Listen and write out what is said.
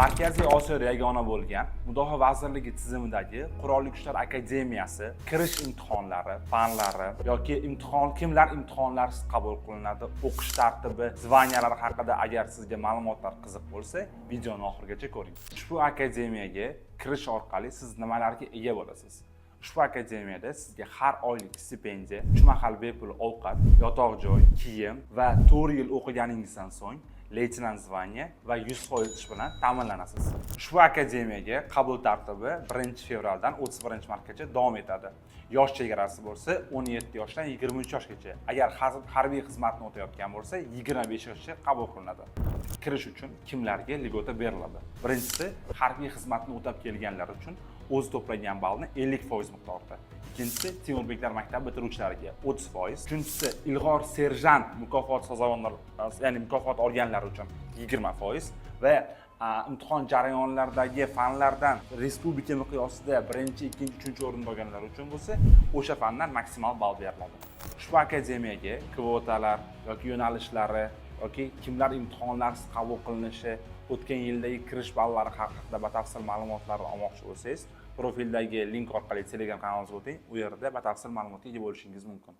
Markaziy Osiyoda yagona bo'lgan Mudofaa vazirligi tizimidagi Qurolli Kuchlar akademiyasi kirish imtihonlari, fanlari yoki kimlar imtihonlarsiz qabul qilinadi, o'qish tartibi, zvaniyalar haqida agar sizga ma'lumotlar qiziq bo'lsa, videoni oxirigacha ko'ring. Ushbu akademiyaga kirish orqali siz nimalarga ega bo'lasiz? Ushbu akademiyada sizga har oylik stipendiya, 3 mahal bepul ovqat, yotoq joy, kiyim va 4 yil o'qiganingizdan so'ng leytenant zvaniya va 100% ish bilan ta'minlanasiz. Ushbu akademiyaga qabul tartibi 1-fevraldan 31-martgacha davom etadi. Yosh chegarasi bo'lsa 17 yoshdan 23 yoshgacha. Agar harbiy xizmatni o'tayotgan bo'lsa 25 yoshgacha qabul qilinadi. Kirish uchun kimlarga lьгота beriladi? Birinchisi, harbiy xizmatni o'tab kelganlar uchun o'zi to'plagan ballni 50% miqdorda. Ikkinchisi, Temurbeklar maktabi bitiruvchilariga 30%. Uchinchisi, ilg'or serjant mukofot sazovonlar, ya'ni mukofot olganlar uchun 20% va imtihon jarayonlaridagi fanlardan respublika miqyosida 1-, 2-, 3-chi o'rinda olganlar uchun bo'lsa, o'sha fandan maksimal ball beriladi. Ushbu akademiyaga kvotalar yoki yo'nalishlari yoki kimlar imtihonlarsiz qabul qilinishi, o'tgan yildagi kirish ballari haqida batafsil ma'lumotlarni olmoqchi bo'lsangiz, profildagi link orqali Telegram kanalimizga o'ting, u yerda batafsil ma'lumotga ega bo'lishingiz mumkin.